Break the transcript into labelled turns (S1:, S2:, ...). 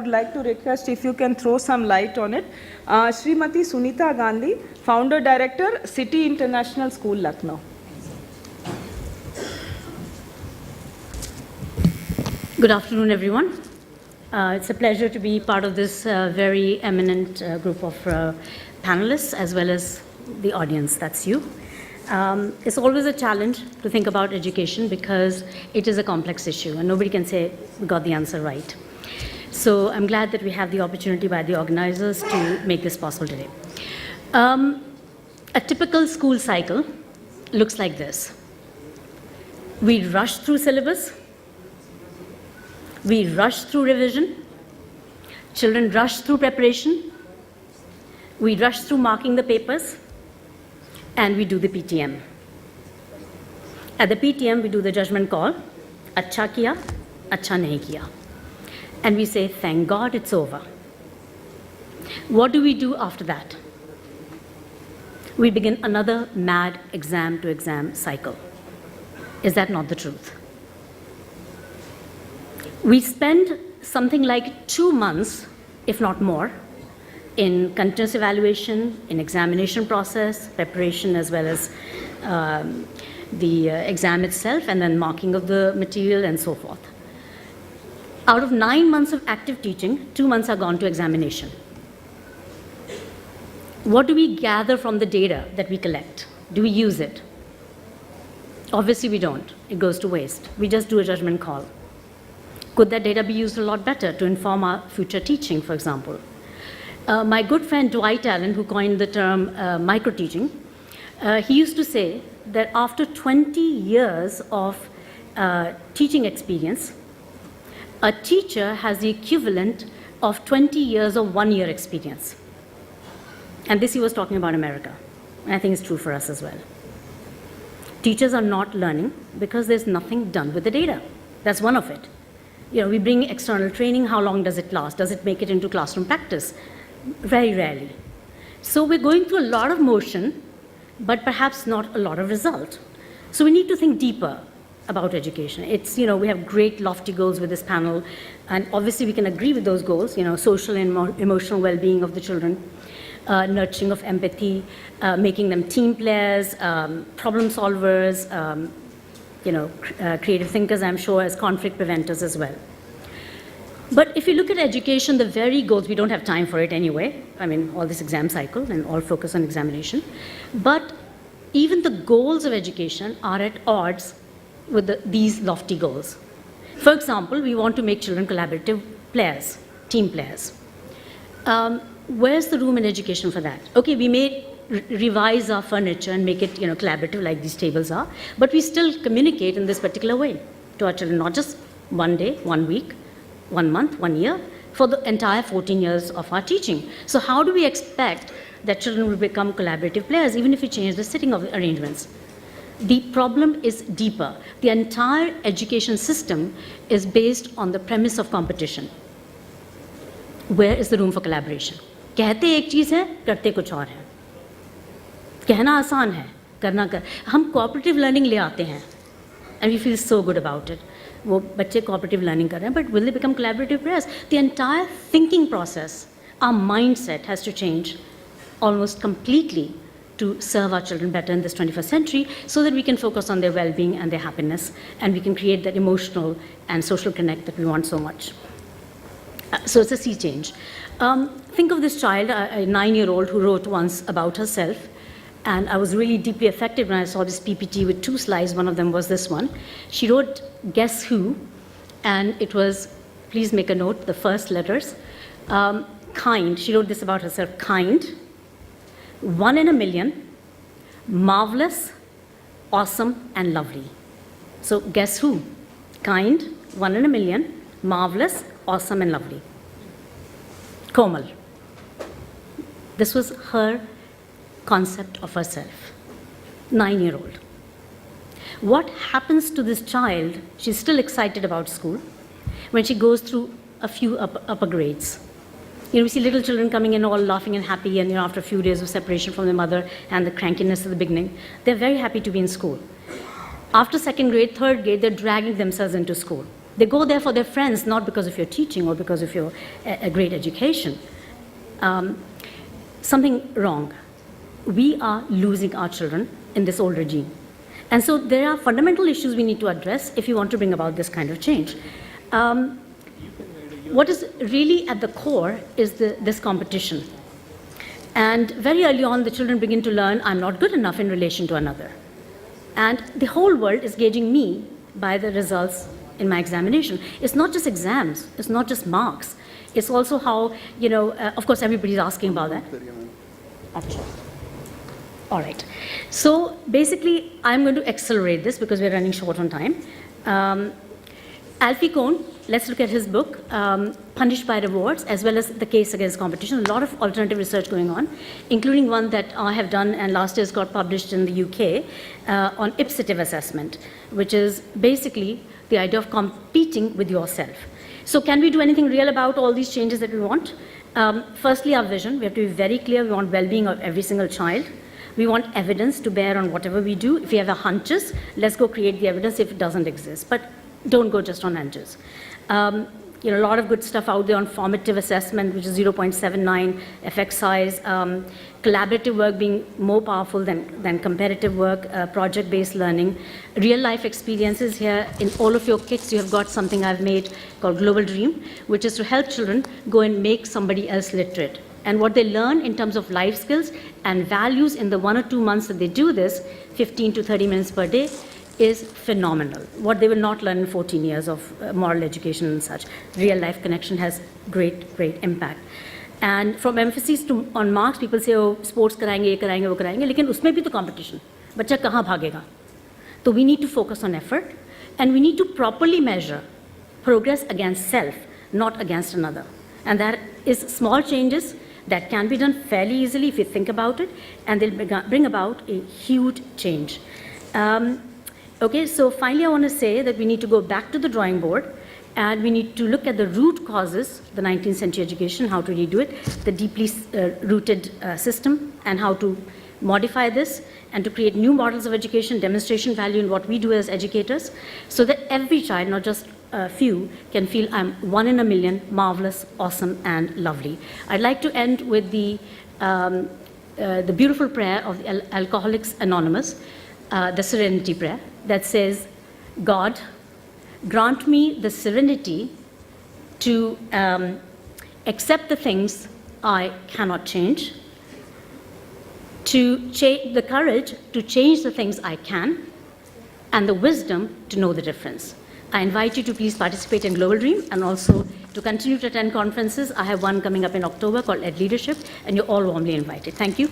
S1: would like to request if you can throw some light on it. Srimati Sunita Gandhi, Founder Director, City International School, Lucknow.
S2: Good afternoon, everyone. It's a pleasure to be part of this very eminent group of panelists, as well as the audience, that's you. It's always a challenge to think about education because it is a complex issue and nobody can say we got the answer right. So I'm glad that we have the opportunity by the organizers to make this possible today. A typical school cycle looks like this. We rush through syllabus. We rush through revision. Children rush through preparation. We rush through marking the papers. And we do the PTM. At the PTM, we do the judgment call. Acha kiya, acha nahi kiya. And we say, thank God it's over. What do we do after that? We begin another mad exam-to-exam cycle. Is that not the truth? We spend something like 2 months, if not more, in continuous evaluation, in examination process, preparation, as well as the exam itself, and then marking of the material and so forth. Out of 9 months of active teaching, 2 months are gone to examination. What do we gather from the data that we collect? Do we use it? Obviously we don't. It goes to waste. We just do a judgment call. Could that data be used a lot better to inform our future teaching, for example? My good friend Dwight Allen, who coined the term micro-teaching, he used to say that after 20 years of teaching experience, a teacher has the equivalent of 20 years of 1 year experience. And this he was talking about America. And I think it's true for us as well. Teachers are not learning because there's nothing done with the data. That's one of it. We bring external training. How long does it last? Does it make it into classroom practice? Very rarely. So we're going through a lot of motion, but perhaps not a lot of result. So we need to think deeper about education. It's, we have great lofty goals with this panel, and obviously we can agree with those goals, social and emotional well-being of the children, nurturing of empathy, making them team players, problem solvers, creative thinkers, I'm sure, as conflict preventers as well. But if you look at education, the very goals, we don't have time for it anyway. All this exam cycle and all focus on examination. But even the goals of education are at odds with these lofty goals. For example, we want to make children collaborative players, team players. Where's the room in education for that? Okay, we may revise our furniture and make it collaborative like these tables are, but we still communicate in this particular way to our children, not just 1 day, 1 week, 1 month, 1 year, for the entire 14 years of our teaching. So how do we expect that children will become collaborative players even if we change the sitting arrangements? The problem is deeper. The entire education system is based on the premise of competition. Where is the room for collaboration? कहते एक चीज़ है, करते कुछ और है. कहना आसान है, करना हम cooperative learning ले आते हैं, and we feel so good about it. वो बच्चे cooperative learning कर रहे हैं, but will they become collaborative players? The entire thinking process, our mindset has to change almost completely to serve our children better in this 21st century so that we can focus on their well-being and their happiness, and we can create that emotional and social connect that we want so much. So it's a sea change. Think of this child, a 9-year-old who wrote once about herself, and I was really deeply affected when I saw this PPT with 2 slides. One of them was this one. She wrote, guess who? And it was, please make a note, the first letters. Kind, she wrote this about herself, kind, 1 in a million, marvelous, awesome, and lovely. So guess who? Kind, 1 in a million, marvelous, awesome, and lovely. Komal. This was her concept of herself, 9-year-old. What happens to this child? She's still excited about school when she goes through a few upper grades. We see little children coming in all laughing and happy, and after a few days of separation from their mother and the crankiness at the beginning, they're very happy to be in school. After 2nd grade, 3rd grade, they're dragging themselves into school. They go there for their friends, not because of your teaching or because of your a great education. Something wrong. We are losing our children in this old regime. And so there are fundamental issues we need to address if you want to bring about this kind of change. What is really at the core is this competition. And very early on, the children begin to learn, I'm not good enough in relation to another. And the whole world is gauging me by the results in my examination. It's not just exams, it's not just marks. It's also how, of course, everybody's asking about that. Achha. All right. So basically, I'm going to accelerate this because we're running short on time. Alfie Kohn, let's look at his book, Punished by Rewards, as well as the case against competition. A lot of alternative research going on, including one that I have done and last year's got published in the UK on ipsative assessment, which is basically the idea of competing with yourself. So can we do anything real about all these changes that we want? Firstly, our vision. We have to be very clear. We want well-being of every single child. We want evidence to bear on whatever we do. If we have a hunches, let's go create the evidence if it doesn't exist. But don't go just on hunches. A lot of good stuff out there on formative assessment, which is 0.79 effect size, collaborative work being more powerful than comparative work, project-based learning, real-life experiences. Here in all of your kits, you have got something I've made called Global Dream, which is to help children go and make somebody else literate. And what they learn in terms of life skills and values in the 1 or 2 months that they do this, 15 to 30 minutes per day, is phenomenal. What they will not learn in 14 years of moral education and such. Real life connection has great, great impact. And from emphasis on marks, people say, oh, sports karayenge, ye karayenge, wo karayenge, lekin usme bhi to competition. Bachcha kahan bhagega? So we need to focus on effort, and we need to properly measure progress against self, not against another. And that is small changes that can be done fairly easily if you think about it, and they'll bring about a huge change. Okay, so finally I want to say that we need to go back to the drawing board, and we need to look at the root causes, the 19th century education, how to redo it, the deeply rooted system, and how to modify this, and to create new models of education, demonstration value in what we do as educators, so that every child, not just a few, can feel I'm one in a million, marvelous, awesome, and lovely. I'd like to end with the beautiful prayer of the Alcoholics Anonymous, the Serenity Prayer, that says, God, grant me the serenity to accept the things I cannot change, the courage to change the things I can, and the wisdom to know the difference. I invite you to please participate in Global Dream, and also to continue to attend conferences. I have one coming up in October called Ed Leadership, and you're all warmly invited. Thank you.